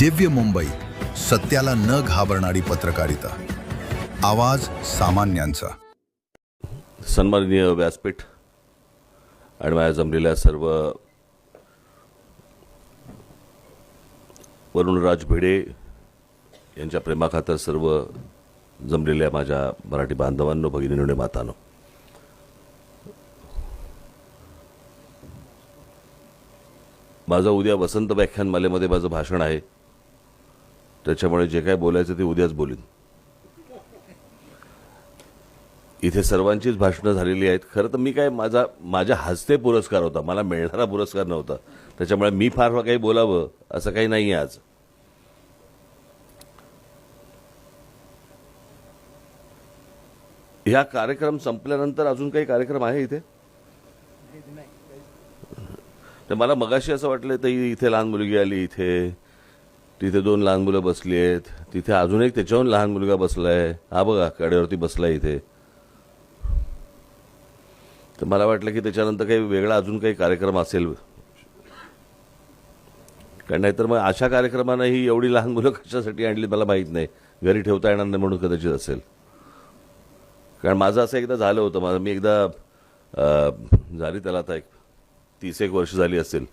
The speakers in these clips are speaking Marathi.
दिव्य मुंबई, सत्याला न घाबरणारी पत्रकारिता. आवाज सामान्यांचा. सन्माननीय व्यासपीठ आणि माझ्या जमलेल्या सर्व वरुणराज भिडे यांच्या प्रेमाखातर सर्व जमलेल्या माझ्या मराठी बांधवांनो, भगिनींनो, मातांनो, माझं उद्या वसंत व्याख्यानमालेमध्ये माझं भाषण आहे. त्याच्यामुळे जे काय बोलायचं ते उद्याच बोलीन. इथे सर्वांचीच भाषणं झालेली आहेत. खरं तर मी काय माझ्या हस्ते पुरस्कार होता, मला मिळणारा पुरस्कार नव्हता. त्याच्यामुळे मी फार काही बोलावं असं काही नाही आहे. आज ह्या कार्यक्रम संपल्यानंतर अजून काही कार्यक्रम आहे इथे? तर मला मगाशी असं वाटलं तर इथे लहान मुलगी आली, तिथे दोन लहान मुलं बसली आहेत, तिथे अजून एक त्याच्याहून लहान मुलगा बसलाय, हा बघा कडेवरती बसलाय इथे. तर मला वाटलं की त्याच्यानंतर काही वेगळा अजून काही कार्यक्रम असेल, कारण नाहीतर मग अशा कार्यक्रमांनाही एवढी लहान मुलं कशासाठी आणली मला माहीत नाही. घरी ठेवता येणार नाही म्हणून कदाचित असेल. कारण माझं असं एकदा झालं होतं. मी एकदा झाली त्याला आता 30 वर्ष झाली असेल.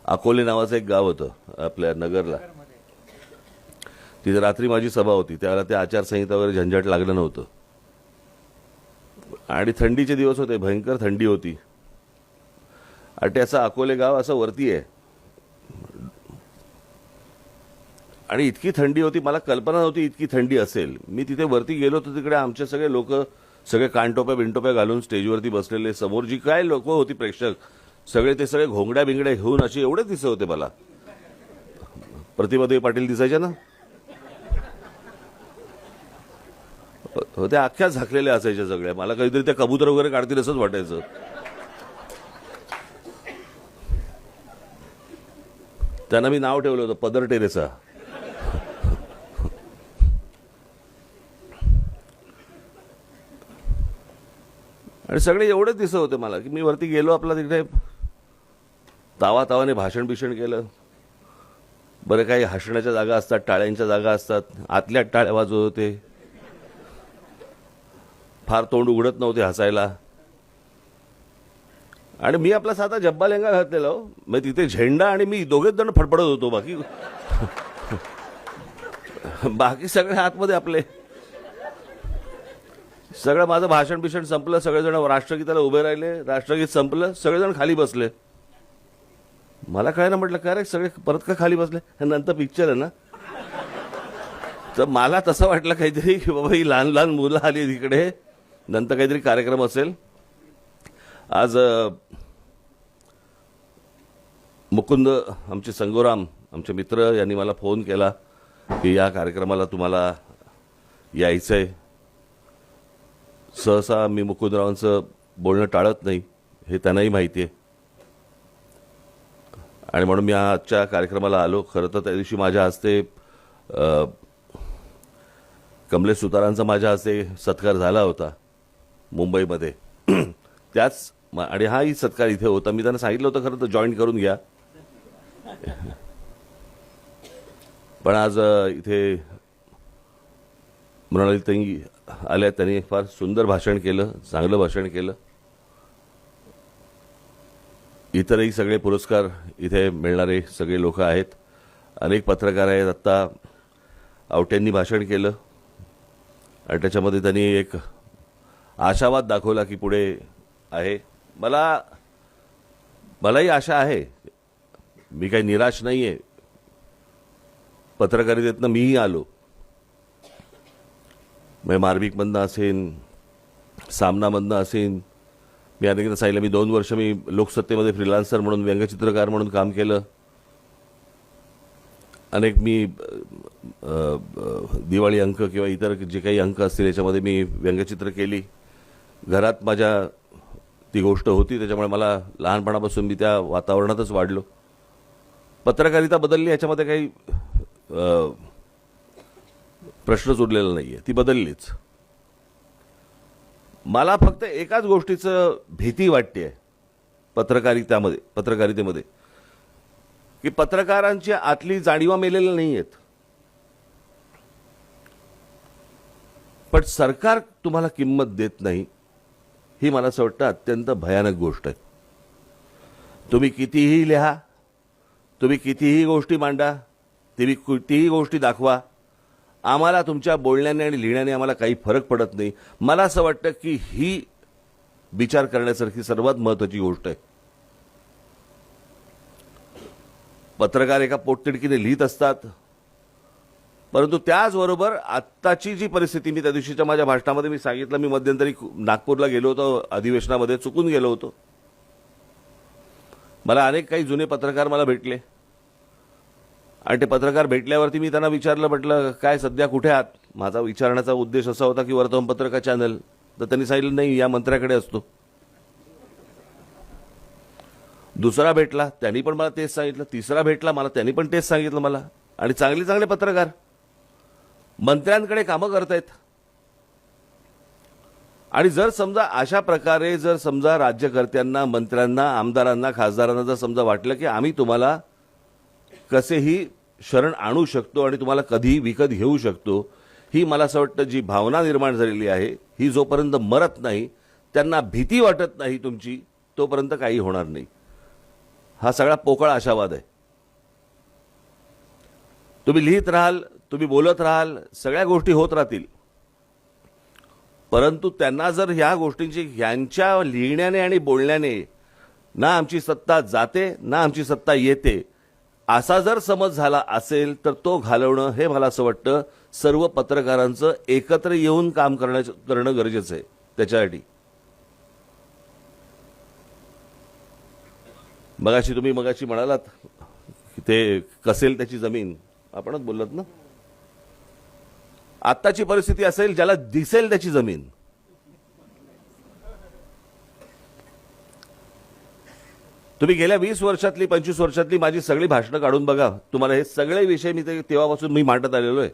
अकोले नावाचं एक गाव होतं आपल्या नगरला. तिथे रात्री माझी सभा होती. त्यावेळेला ते आचारसंहिता वगैरे झंझट लागलं नव्हतं आणि थंडीचे दिवस होते, भयंकर थंडी होती. आणि त्याचं अकोले गाव असं वरती आहे आणि इतकी थंडी होती, मला कल्पना नव्हती इतकी थंडी असेल. मी तिथे वरती गेलो तर तिकडे आमचे सगळे लोक सगळे कानटोप्या बिनटोप्या घालून स्टेजवरती बसलेले, समोर जी काय लोक होती प्रेक्षक सगळे, ते सगळे घोंगड्या बिंगड्या घेऊन असे एवढे दिसत होते. मला प्रतिभाताई पाटील दिसायच्या ना, त्या अख्ख्या झाकलेल्या असायच्या सगळ्या. मला काहीतरी त्या कबूतर वगैरे काढतील असंच वाटायचं. त्यांना मी नाव ठेवलं होतं पदर टेरेसा. आणि सगळे एवढेच दिसत होते मला की मी वरती गेलो, आपला तिकडे तावाने भाषण बिषण केलं. बरं, काही हसण्याच्या जागा असतात, टाळ्यांच्या जागा असतात, आतल्या टाळ्या वाजवत होते. फार तोंड उघडत नव्हते हसायला. आणि मी आपला साधा जब्बा लेंगा घातलेला हो. मग तिथे झेंडा आणि मी दोघेच जण फडफडत होतो. बाकी सगळे आतमध्ये आपले. सगळं माझं भाषण बिषण संपलं, सगळेजण राष्ट्रगीताला उभे राहिले, राष्ट्रगीत संपलं, सगळेजण खाली बसले. मला काय ना, म्हटलं काय रे सगळे परत का खाली बसले, नंतर पिक्चर आहे ना. तर मला तसं वाटलं काहीतरी की बाबा ही लहान लहान मुलं आली तिकडे, नंतर काहीतरी कार्यक्रम असेल. आज मुकुंद आमचे संगोराम आमचे मित्र यांनी मला फोन केला की या कार्यक्रमाला तुम्हाला यायचंय. सहसा मी मुकुंदरावांचं बोलणं टाळत नाही, हे त्यांनाही माहिती आहे. आणि म्हणून मी आजच्या कार्यक्रमाला आलो. खरं तर त्या दिवशी माझ्या हस्ते कमलेश सुतारांचा माझ्या हस्ते सत्कार झाला होता मुंबईमध्ये. त्याच आणि हाही सत्कार इथे होता. मी त्यांना सांगितलं होतं खरं तर जॉईन करून घ्या. पण आज इथे मृणालिताई आल्या, त्यांनी फार सुंदर भाषण केलं, चांगलं भाषण केलं. इतरही सगळे पुरस्कार इथे मिळणारे सगळे लोक आहेत. अनेक पत्रकार आहेत. आत्ता आवट्यांनी भाषण केलं आणि त्याच्यामध्ये त्यांनी एक आशावाद दाखवला की पुढे आहे. मलाही आशा आहे. मी काही निराश नाही आहे. पत्रकारितेतनं मीही आलो. मग मार्मिकमधनं असेल, सामनामधनं असेल. मी अनेकदा सांगितलं, मी 2 वर्ष मी लोकसत्तेमध्ये फ्रीलान्सर म्हणून, व्यंगचित्रकार म्हणून काम केलं. अनेक मी दिवाळी अंक किंवा इतर जे काही अंक असतील याच्यामध्ये मी व्यंगचित्र केली. घरात माझ्या ती गोष्ट होती, त्याच्यामुळे मला लहानपणापासून मी त्या वातावरणातच वाढलो. पत्रकारिता बदलली याच्यामध्ये काही प्रश्नच उरलेला नाहीये, ती बदललीच. मला फक्त एकाच गोष्टीचं भीती वाटते पत्रकारितेमध्ये की पत्रकारांची आतली जाणीवा मेलेल्या नाही आहेत. पण सरकार तुम्हाला किंमत देत नाही, ही मला असं वाटतं अत्यंत भयानक गोष्ट आहे. तुम्ही कितीही लिहा, तुम्ही कितीही गोष्टी मांडा, तुम्ही कितीही गोष्टी दाखवा, आम्हाला तुमच्या बोलण्याने आणि लिहिण्याने आम्हाला काही फरक पडत नाही. मला असं वाटतं की ही विचार करण्यासारखी सर्वात महत्त्वाची गोष्ट आहे. पत्रकार एका पोटतिडकीने लिहित असतात, परंतु त्याचबरोबर आत्ताची जी परिस्थिती, मी त्या दिवशीच्या माझ्या भाषणामध्ये मी सांगितलं, मी मध्यंतरी नागपूरला गेलो होतो, अधिवेशनामध्ये चुकून गेलो होतो. मला अनेक काही जुने पत्रकार मला भेटले आणि ते पत्रकार भेटल्यावरती मी त्यांना विचारलं, म्हटलं काय सध्या कुठे आहात. माझा विचारण्याचा उद्देश असा होता की वर्तमानपत्र का चॅनल. तर त्यांनी सांगितलं नाही, या मंत्र्याकडे असतो. दुसरा भेटला, त्यांनी पण मला तेच सांगितलं. तिसरा भेटला मला, त्यांनी पण तेच सांगितलं मला. आणि चांगले चांगले पत्रकार मंत्र्यांकडे कामं करतायत. आणि जर समजा अशा प्रकारे जर समजा राज्यकर्त्यांना, मंत्र्यांना, आमदारांना, खासदारांना जर समजा वाटलं की आम्ही तुम्हाला कसेही शरण आणू शकतो आणि तुम्हाला कधीही विकत घेऊ शकतो, ही मला असं वाटतं जी भावना निर्माण झालेली आहे, ही जोपर्यंत मरत नाही, त्यांना भीती वाटत नाही तुमची, तोपर्यंत काही होणार नाही. हा सगळा पोकळ आशावाद आहे. तुम्ही लिहित राहाल, तुम्ही बोलत राहाल, सगळ्या गोष्टी होत राहतील, परंतु त्यांना जर ह्या गोष्टींची, यांच्या लिहिण्याने आणि बोलण्याने ना आमची सत्ता जाते ना आमची सत्ता येते, असा जर समज झाला असेल तर तो घालवणं हे मला असं वाटतं सर्व पत्रकारांचं एकत्र येऊन काम करणं गरजेचं आहे. त्याच्यासाठी तुम्ही मगाशी म्हणालात की ते कसेल त्याची जमीन, आपणच बोललात ना. आत्ताची परिस्थिती असेल ज्याला दिसेल त्याची जमीन. तुम्ही गेल्या 20 वर्षातली 25 वर्षातली माझी सगळी भाषणं काढून बघा, तुम्हाला हे सगळे विषय मी तेव्हापासून मी मांडत आलेलो आहे.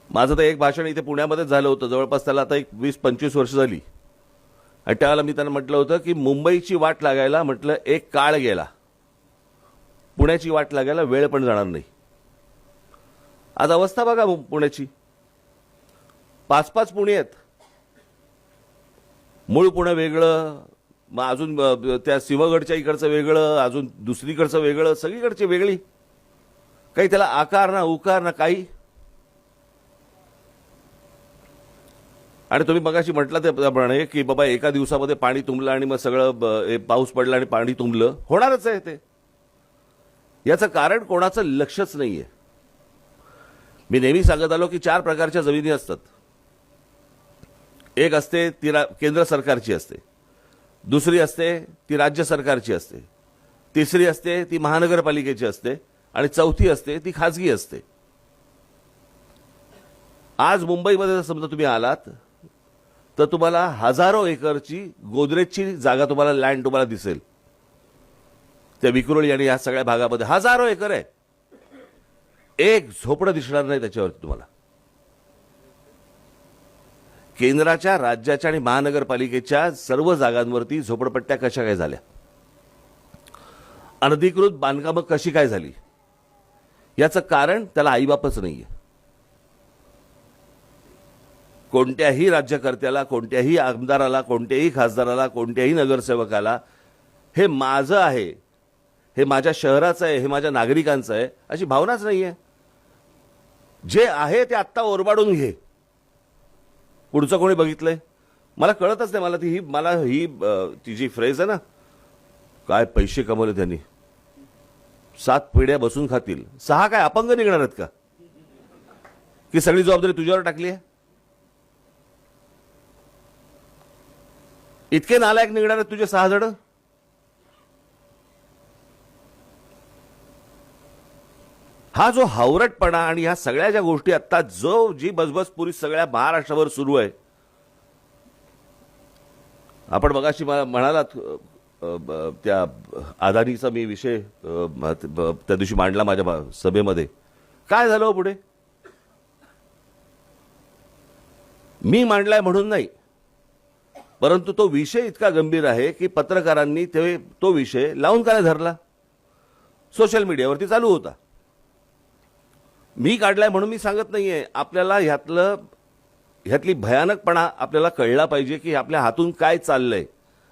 माझं तर एक भाषण इथे पुण्यामध्येच झालं होतं, जवळपास त्याला आता एक 20-25 वर्ष झाली. आणि त्यावेळेला मी त्यांना म्हटलं होतं की मुंबईची वाट लागायला म्हटलं एक काळ गेला, पुण्याची वाट लागायला वेळ पण जाणार नाही. आज अवस्था बघा पुण्याची, 5-5 पुणे आहेत. मूळ पुणे वेगळं, मग अजून त्या सिंहगडच्या इकडचं वेगळं, अजून दुसरीकडचं वेगळं, सगळीकडची वेगळी. काही त्याला आकार ना उकार ना काही. आणि तुम्ही मगाशी म्हटलं त्याप्रमाणे की बाबा एका दिवसामध्ये पाणी तुंबलं आणि मग सगळं पाऊस पडला आणि पाणी तुंबलं, होणारच आहे ते. याचं कारण कोणाचं लक्षच नाहीये. मी नेहमी सांगत आलो की 4 प्रकारच्या जमिनी असतात. एक असते ती केंद्र सरकारची असते, दुसरी असते ती राज्य सरकारची असते, तिसरी असते ती महानगरपालिकेची असते आणि चौथी असते ती खाजगी असते. आज मुंबईमध्ये जर समजा तुम्ही आलात तर तुम्हाला हजारो एकरची गोदरेजची जागा, तुम्हाला लँड तुम्हाला दिसेल त्या विक्रोळी आणि या सगळ्या भागामध्ये. हजारो एकर आहे, एक झोपडं दिसणार नाही त्याच्यावरती तुम्हाला. केंद्राच्या, राज्याच्या आणि महानगरपालिकेच्या सर्व जागांवरती झोपडपट्ट्या कशा काय झाल्या, अनधिकृत बांधकामं कशी काय झाली, याचं कारण त्याला आईबापच नाहीये. कोणत्याही राज्यकर्त्याला, कोणत्याही आमदाराला, कोणत्याही खासदाराला, कोणत्याही नगरसेवकाला हे माझं आहे, हे माझ्या शहराचं आहे, हे माझ्या नागरिकांचं आहे अशी भावनाच नाहीये. जे आहे ते आत्ता ओरबाडून घे, पुढचं कोणी बघितलंय मला कळतच नाही. मला ही ती जी फ्रेज आहे ना, काय पैसे कमवले त्यांनी, 7 पिढ्या बसून खातील, 6 काय अपंग निघणार आहेत का, की सगळी जबाबदारी तुझ्यावर टाकली आहे. इतके नालायक निघणार आहेत तुझे 6 जण. हा जो हावरटपणा आणि ह्या सगळ्या ज्या गोष्टी आता जी बसबसपुरी सगळ्या महाराष्ट्रावर सुरू आहे. आपण मगाशी म्हणालात त्या अदानीचा मी विषय त्या दिवशी मांडला माझ्या सभेमध्ये. काय झालं पुढे, मी मांडलाय म्हणून नाही, परंतु तो विषय इतका गंभीर आहे की पत्रकारांनी तो विषय लावून काय धरला. सोशल मीडियावरती चालू होता. मी काढलाय म्हणून मी सांगत नाहीये. आपल्याला ह्यातली भयानकपणा आपल्याला कळला पाहिजे की आपल्या हातून काय चाललंय,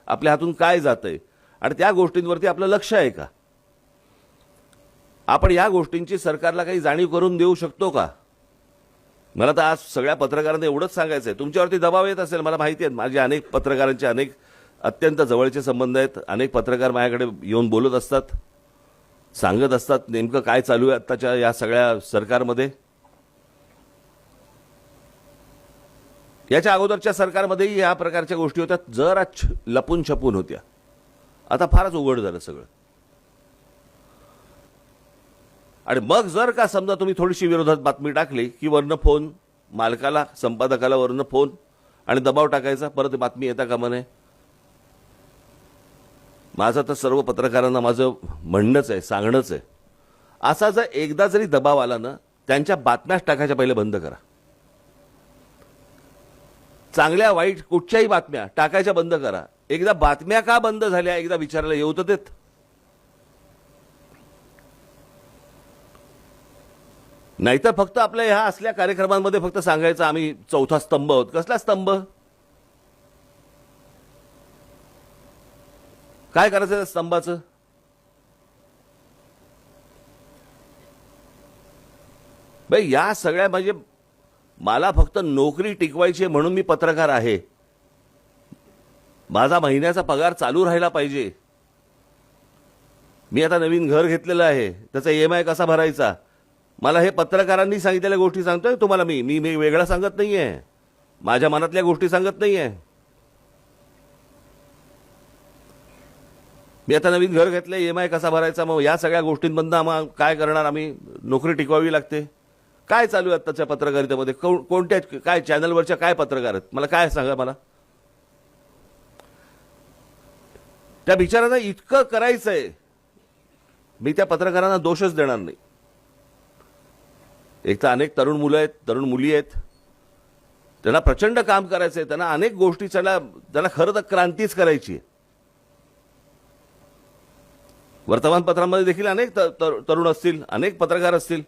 आपल्या हातून काय जातंय आणि त्या गोष्टींवरती आपलं लक्ष आहे का. आपण या गोष्टींची सरकारला काही जाणीव करून देऊ शकतो का. मला तर आज सगळ्या पत्रकारांना एवढंच सांगायचं आहे, तुमच्यावरती दबाव येत असेल, मला माहिती आहे. माझे अनेक पत्रकारांचे अनेक अत्यंत जवळचे संबंध आहेत. अनेक पत्रकार माझ्याकडे येऊन बोलत असतात, सांगत असतात नेमकं काय चालू आहे आत्ताच्या या सगळ्या सरकारमध्ये. याच्या अगोदरच्या सरकारमध्येही या प्रकारच्या गोष्टी होत्या, जरा लपून छपून होत्या. आता फारच उघड झालं सगळं. आणि मग जर का समजा तुम्ही थोडीशी विरोधात बातमी टाकली की वरनं फोन मालकाला, संपादकाला वरनं फोन आणि दबाव टाकायचा, परत बातमी येता कामा नये. माझं तर सर्व पत्रकारांना माझं म्हणणंच आहे, सांगणंच आहे, असा जर एकदा जरी दबाव आला ना, त्यांच्या बातम्याच टाकायच्या पहिले बंद करा. चांगल्या वाईट कुठच्याही बातम्या टाकायच्या बंद करा. एकदा बातम्या का बंद झाल्या एकदा विचारायला येऊ तर देत. नाहीतर फक्त आपल्या ह्या असल्या कार्यक्रमांमध्ये फक्त सांगायचं आम्ही चौथा स्तंभ आहोत. कसला स्तंभ? काय करायचं त्या स्तंभाचं? भाई या सगळ्या म्हणजे मला फक्त नोकरी टिकवायची म्हणून मी पत्रकार आहे. माझा महिन्याचा पगार चालू राहिला पाहिजे. मी आता नवीन घर घेतलेलं आहे, त्याचा EMI कसा भरायचा, मला हे पत्रकारांनी सांगितलेल्या गोष्टी सांगतोय तुम्हाला. मी वेगळं सांगत नाहीये, माझ्या मनातल्या गोष्टी सांगत नाहीये. मी आता नवीन घर घेतलं, EMI कसा भरायचा, मग या सगळ्या गोष्टींमधनं आम्हाला काय करणार, आम्ही नोकरी टिकवावी लागते. काय चालू आहे आत्ताच्या पत्रकारितेमध्ये? कोणत्या काय चॅनलवरच्या काय पत्रकार आहेत मला काय सांगा. मला त्या बिचारांना इतकं करायचंय, मी त्या पत्रकारांना दोषच देणार नाही. एक तर अनेक तरुण मुलं आहेत, तरुण मुली आहेत, त्यांना प्रचंड काम करायचंय, त्यांना अनेक गोष्टी, त्यांना खरं तर क्रांतीच करायची. वर्तमानपत्रांमध्ये देखील अनेक तरुण असतील, अनेक पत्रकार असतील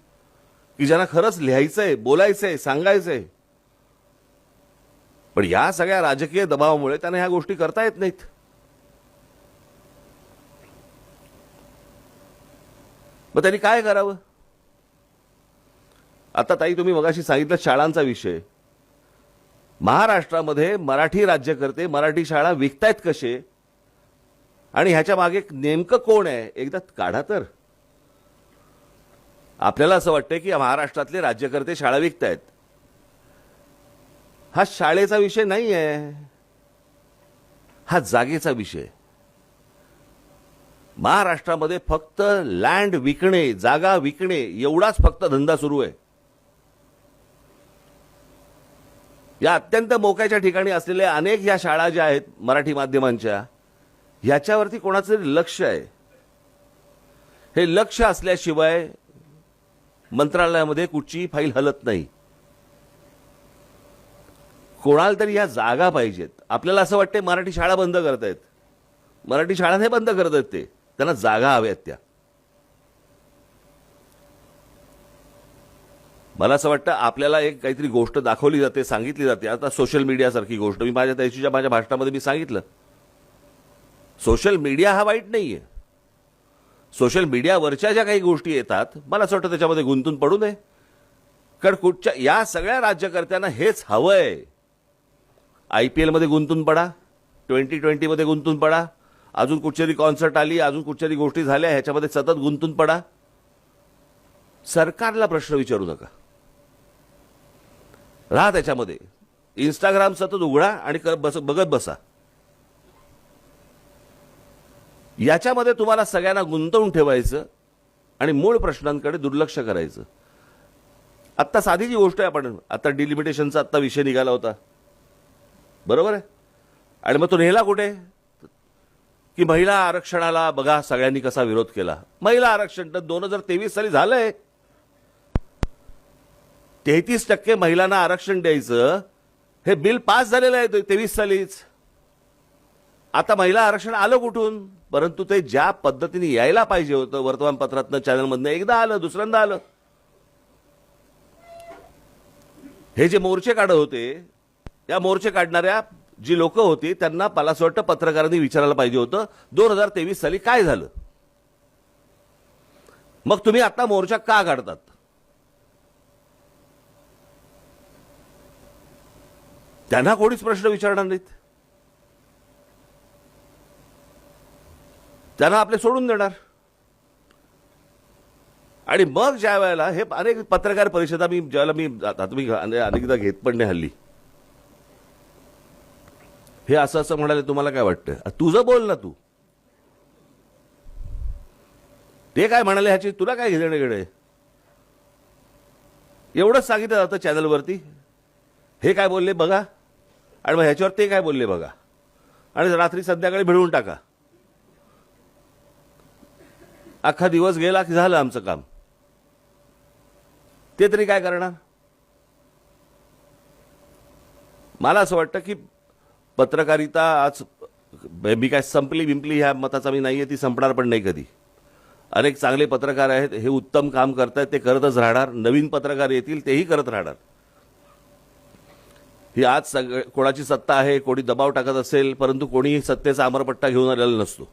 की ज्यांना खरंच लिहायचंय, बोलायचंय, सांगायचंय, पण या सगळ्या राजकीय दबावामुळे त्यांना ह्या गोष्टी करता येत नाहीत. मग त्यांनी काय करावं? आता ताई तुम्ही मगाशी सांगितलं शाळांचा विषय. महाराष्ट्रामध्ये मराठी राज्यकर्ते मराठी शाळा विकतायत कसे आणि ह्याच्या मागे नेमकं कोण आहे एकदा काढा तर. आपल्याला असं वाटतं की महाराष्ट्रातले राज्यकर्ते शाळा विकतायत. हा शाळेचा विषय नाही आहे, हा जागेचा विषय. महाराष्ट्रामध्ये फक्त लँड विकणे, जागा विकणे एवढाच फक्त धंदा सुरू आहे. या अत्यंत मोक्याच्या ठिकाणी असलेल्या अनेक या शाळा ज्या आहेत मराठी माध्यमांच्या, ह्याच्यावरती कोणाचं तरी लक्ष आहे. हे लक्ष असल्याशिवाय मंत्रालयामध्ये कुठची फाईल हलत नाही. कोणाला तरी या जागा पाहिजेत. आपल्याला असं वाटतं मराठी शाळा बंद करतायत. मराठी शाळा नाही बंद करतायत, ते त्यांना जागा हव्यात. त्या मला असं वाटतं आपल्याला एक काहीतरी गोष्ट दाखवली जाते, सांगितली जाते. आता सोशल मीडिया सारखी गोष्ट मी माझ्या भाषणामध्ये मी सांगितलं, सोशल मीडिया हा वाईट नाहीये. सोशल मीडियावरच्या ज्या काही गोष्टी येतात मला असं वाटतं त्याच्यामध्ये गुंतून पडू नये. कारण कुठच्या या सगळ्या राज्यकर्त्यांना हेच हवंय. IPL मध्ये गुंतून पडा, 2020 मध्ये गुंतून पडा, अजून कुठच्याही कॉन्सर्ट आली, अजून कुठच्याही गोष्टी झाल्या, ह्याच्यामध्ये सतत गुंतून पडा. सरकारला प्रश्न विचारू नका, राहा त्याच्यामध्ये. इंस्टाग्राम सतत उघडा आणि बघत बसा. याच्यामध्ये तुम्हाला सगळ्यांना गुंतवून ठेवायचं आणि मूळ प्रश्नांकडे दुर्लक्ष करायचं. आत्ता साधी जी गोष्ट आहे, आपण आता डिलिमिटेशनचा आत्ता विषय निघाला होता, बरोबर आहे, आणि मग तो नेला कुठे की महिला आरक्षणाला बघा सगळ्यांनी कसा विरोध केला. महिला आरक्षण तर 2023 साली झालंय. 33% महिलांना आरक्षण द्यायचं हे बिल पास झालेलं आहे 23 सालीच. आता महिला आरक्षण आलं कुठून? परंतु ते ज्या पद्धतीने यायला पाहिजे होतं वर्तमानपत्रातनं चॅनलमधनं एकदा आलं, दुसऱ्यांदा आलं. हे जे मोर्चे काढत होते, या मोर्चे काढणाऱ्या जी लोक होती त्यांना मला असं वाटतं पत्रकारांनी विचारायला पाहिजे होतं 2023 साली काय झालं, मग तुम्ही आता मोर्चा का काढतात. त्यांना कोणीच प्रश्न विचारणार नाहीत, त्यांना आपले सोडून देणार. आणि मग ज्या वेळेला हे अनेक पत्रकार परिषदा मी आता मी अनेकदा घेत पण नाही हल्ली, हे असं असं म्हणाले तुम्हाला काय वाटतं, तुझं बोल ना, तू ते काय म्हणाले ह्याची तुला काय घेणे घेणे, एवढंच सांगितलं जातं चॅनलवरती. हे काय बोलले बघा आणि मग ह्याच्यावर ते काय बोलले बघा आणि रात्री संध्याकाळी भिडवून टाका. अख्खा दिवस गेला की झालं आमचं काम. ते तरी काय करणार. मला असं वाटतं की पत्रकारिता आज मी काय संपली बिंपली ह्या मताचा मी नाहीये, ती संपणार पण नाही कधी. अनेक चांगले पत्रकार आहेत, हे उत्तम काम करतायत, ते करतच राहणार. नवीन पत्रकार येतील तेही करत राहणार. ही आज कोणाची सत्ता आहे, कोणी दबाव टाकत असेल, परंतु कोणी सत्तेचा अमरपट्टा घेऊन आलेला नसतो.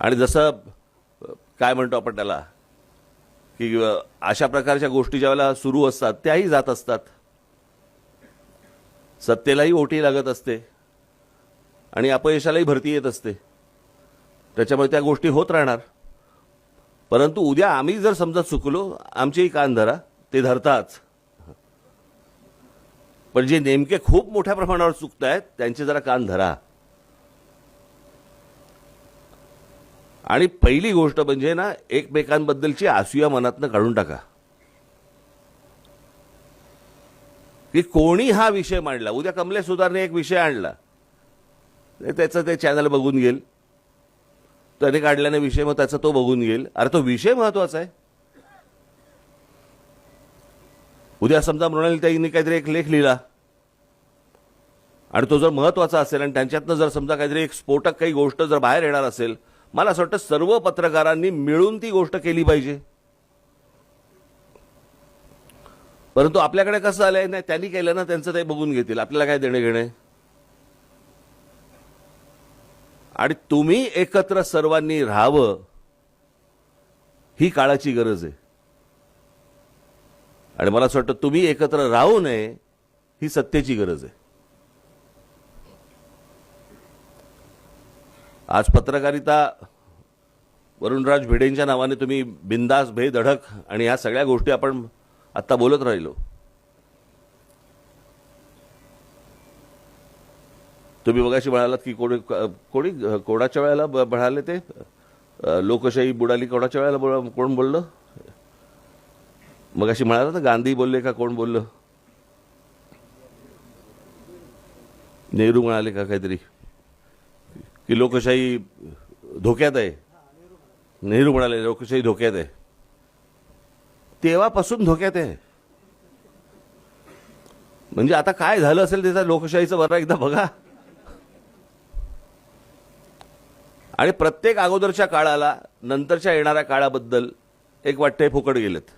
आणि जसं काय म्हणतो आपण त्याला की अशा प्रकारच्या गोष्टी ज्यावेळेला सुरू असतात त्याही जात असतात, सत्तेलाही ओटी लागत असते आणि अपयशालाही भरती येत असते. त्याच्यामुळे त्या गोष्टी होत राहणार. परंतु उद्या आम्ही जर समजा चुकलो, आमचेही कान धरा, ते धरताच. पण जे नेमके खूप मोठ्या प्रमाणावर चुकतायत त्यांचे जरा कान धरा. आणि पहिली गोष्ट म्हणजे ना, एकमेकांबद्दलची असूया मनातनं काढून टाका. की कोणी हा विषय मांडला, उद्या कमलेश सुधारने एक विषय आणला, त्याचं ते चॅनल बघून घेईल, त्याने काढल्याने विषय, मग त्याचा तो बघून घेईल. अरे तो विषय महत्वाचा आहे. उद्या समजा मृणालीताईंनी काहीतरी एक लेख लिहिला आणि तो जर महत्वाचा असेल आणि त्यांच्यातनं जर समजा काहीतरी एक स्फोटक काही गोष्ट जर बाहेर येणार असेल, मला असं वाटतं सर्व पत्रकारांनी मिळून ती गोष्ट केली पाहिजे. परंतु आपल्याकडे कसं आलंय, नाही त्यांनी केलं ना, त्यांचं ते बघून घेतील, आपल्याला काय देणे घेणे. आणि तुम्ही एकत्र सर्वांनी राहावं ही काळाची गरज आहे. आणि मला असं वाटतं तुम्ही एकत्र राहू नये ही सत्तेची गरज आहे. आज पत्रकारिता वरुणराज भिडेंच्या नावाने तुम्ही बिंदास बेधडक आणि ह्या सगळ्या गोष्टी आपण आता बोलत राहिलो. तुम्ही बघाशी म्हणालात की कोणी कोणाच्या वेळेला म्हणाले ते लोकशाही बुडाली, कोणाच्या वेळेला कोण बोललं मग अशी म्हणाला ना, गांधी बोलले का कोण बोललं, नेहरू म्हणाले का काहीतरी की लोकशाही धोक्यात आहे. नेहरू म्हणाले लोकशाही धोक्यात आहे. तेव्हापासून धोक्यात आहे. म्हणजे आता काय झालं असेल त्याचा लोकशाहीचं बरं एकदा बघा. आणि प्रत्येक अगोदरच्या काळाला नंतरच्या येणाऱ्या काळाबद्दल एक वाटतंय फुकट गेलेत.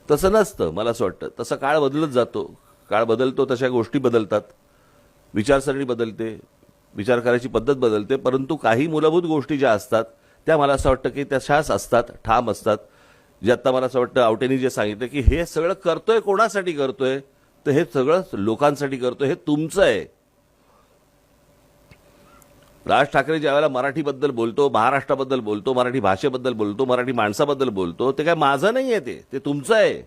तसं नसतं. मला असं वाटतं तसं काळ बदलत जातो. काळ बदलतो तशा गोष्टी बदलतात, विचारसरणी बदलते, विचार करायची पद्धत बदलते. परंतु काही मूलभूत गोष्टी ज्या असतात त्या मला असं वाटतं की तशाच असतात, ठाम असतात. जे आता मला असं वाटतं आवटेंनी जे सांगितलं की हे सगळं करतोय कोणासाठी करतोय, तर हे सगळं लोकांसाठी करतोय, हे तुमचं आहे. राज ठाकरे ज्यावेळेला मराठीबद्दल बोलतो, महाराष्ट्राबद्दल बोलतो, मराठी भाषेबद्दल बोलतो, मराठी माणसाबद्दल बोलतो, ते काय माझं नाही आहे, ते तुमचं आहे.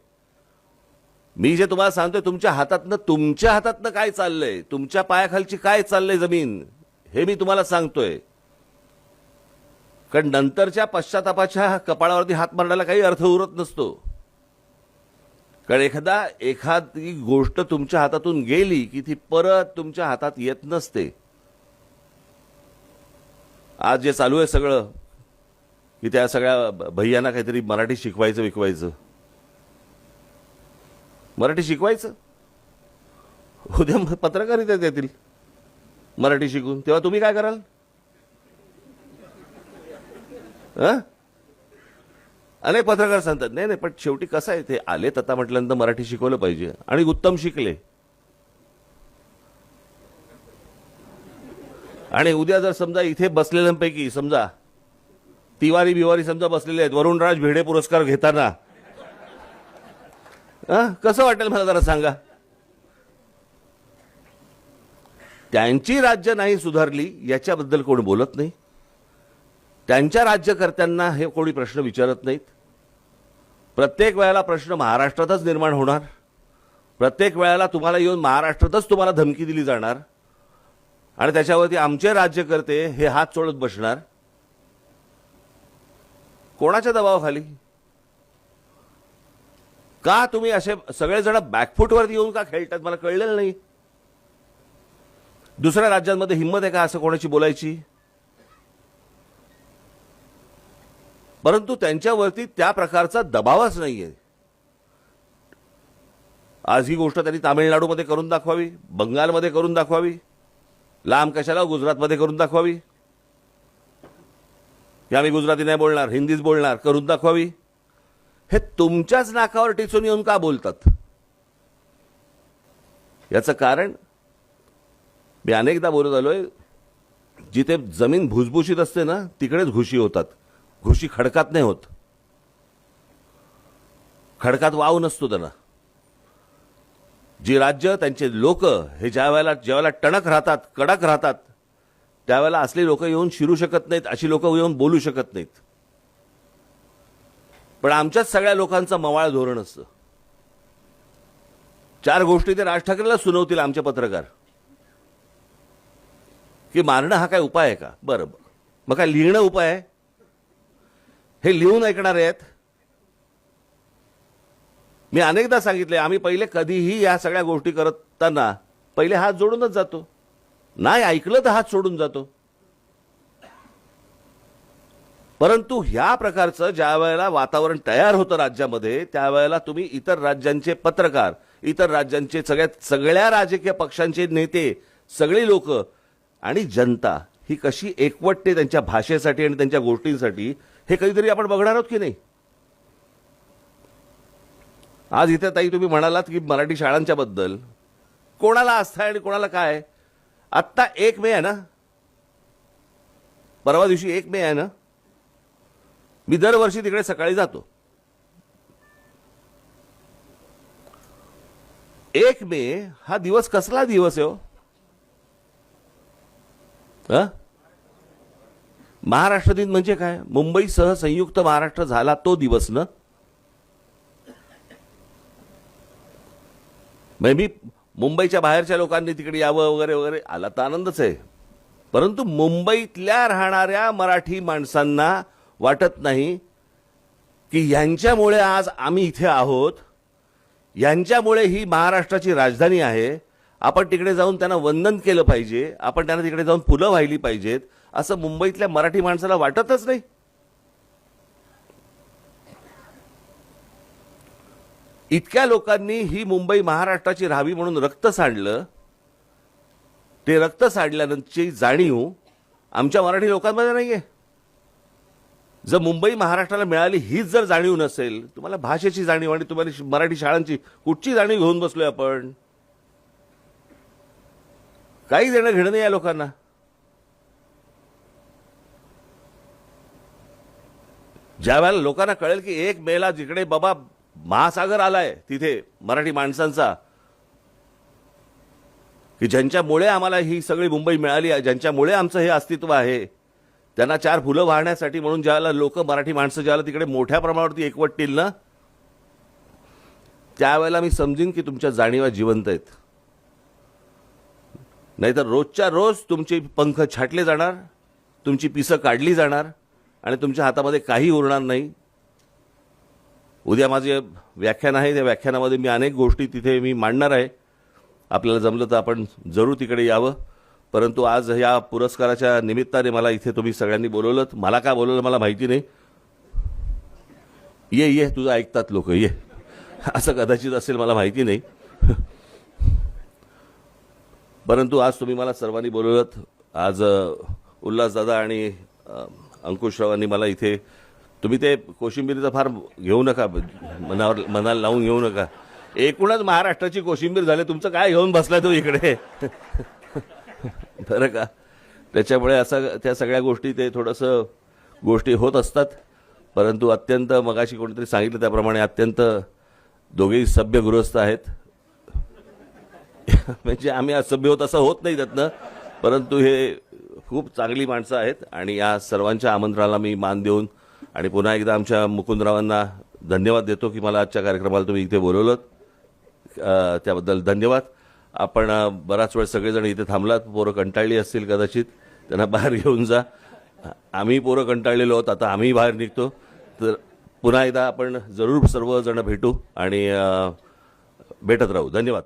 मी जे तुम्हाला सांगतोय तुमच्या हातातनं काय चाललंय, तुमच्या पायाखालची काय चाललंय जमीन, हे मी तुम्हाला सांगतोय. कारण नंतरच्या पश्चातापाच्या कपाळावरती हात मारण्याला काही अर्थ उरत नसतो. कारण एखादी गोष्ट तुमच्या हातातून गेली की ती परत तुमच्या हातात येत नसते. आज जे चालू आहे सगळं की त्या सगळ्या भैयांना काहीतरी मराठी शिकवायचं, मराठी शिकवायचं, उद्या पत्रकारितेत येतील. मराठी शिकून, तेव्हा तुम्ही काय कराल? हं? अनेक पत्रकार सांगतात नाही नाही, पण शेवटी कसं आहे, ते आलेत आता म्हटल्यानंतर मराठी शिकवलं पाहिजे आणि उत्तम शिकले. आणि उद्या जर समजा इथे बसलेल्यांपैकी समजा तिवारी बिवारी समजा बसलेले आहेत वरुणराज भिडे पुरस्कार घेताना, कसं वाटेल मला जरा सांगा? त्यांची राज्य नाही सुधारली याच्याबद्दल कोण बोलत नाही. त्यांच्या राज्यकर्त्यांना हे कोणी प्रश्न विचारत नाहीत. प्रत्येक वेळेला प्रश्न महाराष्ट्रातच निर्माण होणार. प्रत्येक वेळेला तुम्हाला येऊन महाराष्ट्रातच तुम्हाला धमकी दिली जाणार आणि त्याच्यावरती आमचे राज्यकर्ते हे हात चोळत बसणार. कोणाच्या दबावाखाली? का तुम्ही असे सगळेजण बॅकफुटवरती येऊन का खेळतात मला कळलेलं नाही. दुसऱ्या राज्यांमध्ये हिंमत आहे का असं कोणाची बोलायची? परंतु त्यांच्यावरती त्या प्रकारचा दबावच नाहीये. आज ही गोष्ट त्यांनी तामिळनाडूमध्ये करून दाखवावी, बंगालमध्ये करून दाखवावी, लांब कशाला गुजरातमध्ये करून दाखवावी. की आम्ही गुजराती नाही बोलणार, हिंदीच बोलणार करून दाखवावी. हे तुमच्याच नाकावर टिचून येऊन का बोलतात? याचं कारण मी अनेकदा बोलत आलोय, जिथे जमीन भुसभुशीत असते ना तिकडेच घुशी होतात. घुशी खडकात नाही होत. खडकात वाव नसतो त्यांना. जी राज्य त्यांचे लोक हे ज्यावेळेला टणक राहतात, कडक राहतात, त्यावेळेला असली लोक येऊन शिरू शकत नाहीत, अशी लोक येऊन बोलू शकत नाहीत. पण आमच्याच सगळ्या लोकांचं मवाळ धोरण असतं. 4 गोष्टी ते राज ठाकरेला सुनावतील आमचे पत्रकार की मारणं हा काय उपाय आहे का? बरं, मग काय लिहिणं उपाय आहे? हे लिहून ऐकणार आहेत? मी अनेकदा सांगितले, आम्ही पहिले कधीही या सगळ्या गोष्टी करताना पहिले हात जोडूनच जातो. नाही ऐकलं तर हात सोडून जातो. परंतु ह्या प्रकारचं ज्या वेळेला वातावरण तयार होतं राज्यामध्ये, त्यावेळेला तुम्ही इतर राज्यांचे पत्रकार, इतर राज्यांचे सगळ्या राजकीय पक्षांचे नेते, सगळी लोक आणि जनता ही कशी एकवटते त्यांच्या भाषेसाठी आणि त्यांच्या गोष्टींसाठी, हे कधीतरी आपण बघणार आहोत की नाही? आज इथे ताई तुम्ही म्हणालात की मराठी शाळांच्या बद्दल कोणाला आस्था आहे आणि कोणाला काय. आत्ता 1 मे आहे ना, परवा दिवशी 1 मे आहे ना. मी दरवर्षी तिकडे सकाळी जातो. 1 मे हा दिवस कसला दिवस आहे हो? महाराष्ट्र दिन म्हणजे काय? मुंबईसह संयुक्त महाराष्ट्र झाला तो दिवस ना. मी मुंबईच्या बाहेरच्या लोकांनी तिकडे यावं वगैरे वगैरे, आला तर आनंदच आहे. परंतु मुंबईतल्या राहणाऱ्या मराठी माणसांना वाटत नाही की यांच्यामुळे आज आम्ही इथे आहोत, यांच्यामुळे ही महाराष्ट्राची राजधानी आहे, आपण तिकडे जाऊन त्यांना वंदन केलं पाहिजे, आपण त्यांना तिकडे जाऊन फुलं वाहिली पाहिजेत, असं मुंबईतल्या मराठी माणसाला वाटतच नाही. इतक्या लोकांनी ही मुंबई महाराष्ट्राची राहावी म्हणून रक्त सांडलं. ते रक्त सांडल्यानंतरची जाणीव आमच्या मराठी लोकांमध्ये नाहीये. जर मुंबई महाराष्ट्राला मिळाली हीच जर जाणीव नसेल, तुम्हाला भाषेची जाणीव आणि तुम्हाला मराठी शाळांची कुठची जाणीव घेऊन बसलोय आपण? काही देणं घेणं नाही या लोकांना. ज्या वेळेला लोकांना कळेल की 1 मेला जिकडे बाबा महासागर आलाय तिथे मराठी माणसांचा, की ज्यांच्यामुळे आम्हाला ही सगळी मुंबई मिळाली आहे, ज्यांच्यामुळे आमचं हे अस्तित्व आहे, त्यांना 4 फुलं वाहण्यासाठी म्हणून ज्यावेळेला लोक मराठी माणसं ज्यावेळेला तिकडे मोठ्या प्रमाणावरती एकवटतील ना, त्यावेळेला मी समजीन की तुमच्या जाणीवा जिवंत आहेत. नाहीतर रोजच्या रोज तुमचे पंख छाटले जाणार, तुमची पिसं काढली जाणार आणि तुमच्या हातामध्ये काही उरणार नाही. उद्या माझे व्याख्यान आहे, त्या व्याख्यानामध्ये मी अनेक गोष्टी तिथे मी मांडणार आहे. आपल्याला जमलं तर आपण जरूर तिकडे यावं. परंतु आज या पुरस्काराच्या निमित्ताने मला इथे तुम्ही सगळ्यांनी बोलवलं. मला का बोलवलं मला माहिती नाही. ये तुझं ऐकतात लोक, ये, असं कदाचित असेल, मला माहिती नाही. परंतु आज तुम्ही मला सर्वांनी बोलवलं. आज उल्हासदादा आणि अंकुशरावांनी मला इथे, तुम्ही ते कोशिंबिरीचं फार घेऊ नका, मनाला लावून घेऊ नका. एकूणच महाराष्ट्राची कोशिंबीर झाली, तुमचं काय घेऊन बसलाय तो इकडे बरं का. त्याच्यामुळे असं त्या सगळ्या गोष्टी, ते थोडंसं गोष्टी होत असतात. परंतु अत्यंत, मगाशी कोणीतरी सांगितलं त्याप्रमाणे, अत्यंत दोघेही सभ्य गृहस्थ आहेत. म्हणजे आम्ही असभ्य होत असं होत नाही त्यातनं, परंतु हे खूप चांगली माणसं आहेत. आणि या सर्वांच्या आमंत्रणाला मी मान देऊन आणि पुन्हा एकदा आमच्या मुकुंदरावांना धन्यवाद देतो की मला आजच्या कार्यक्रमाला तुम्ही इथे बोलवलं. त्याबद्दल धन्यवाद. आपण बराच वेळ सगळेजण इथे थांबलात. पोरं कंटाळली असतील कदाचित, त्यांना बाहेर घेऊन जा. आम्ही पोरं कंटाळलेलो आहोत, आता आम्ही बाहेर निघतो. तर पुन्हा एकदा आपण जरूर सर्वजण भेटू आणि भेटत राहू. धन्यवाद.